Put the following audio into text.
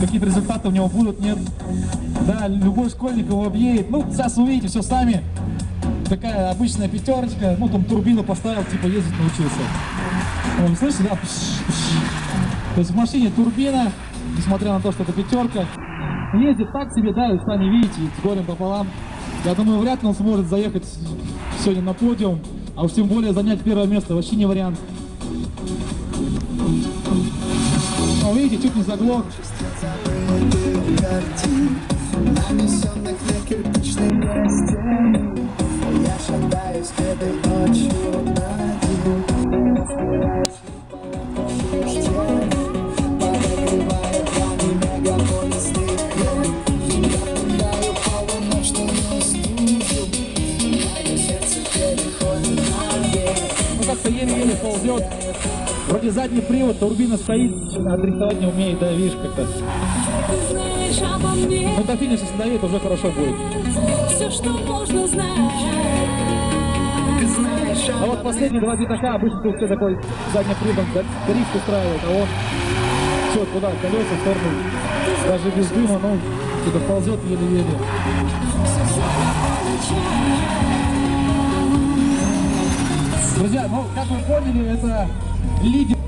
какие-то результаты у него будут, нет. Да, любой школьник его объедет. Ну, сейчас увидите все сами. Такая обычная пятерочка, ну, там турбину поставил, типа ездить научился. Вы слышите, да? То есть в машине турбина, несмотря на то, что это пятерка. Ездит так себе, да, вы сами видите, с горем пополам. Я думаю, вряд ли он сможет заехать сегодня на подиум, а уж тем более занять первое место, вообще не вариант. Ну, видите, чуть не заглох. Я шатаюсь этой ночью ну как-то еле-еле ползет. Вроде задний привод, турбина стоит, отрихтовать не умеет, да, видишь, как-то. Ну до финиша, если доедет, уже хорошо будет. Все, что можно знать. А вот последние два детака обычно тут все такой задним приводом дрифт устраивает, а он все туда, колеса в сторону, даже без дыма, ну, что-то ползет еле-еле. Друзья, ну, как вы поняли, это лидер.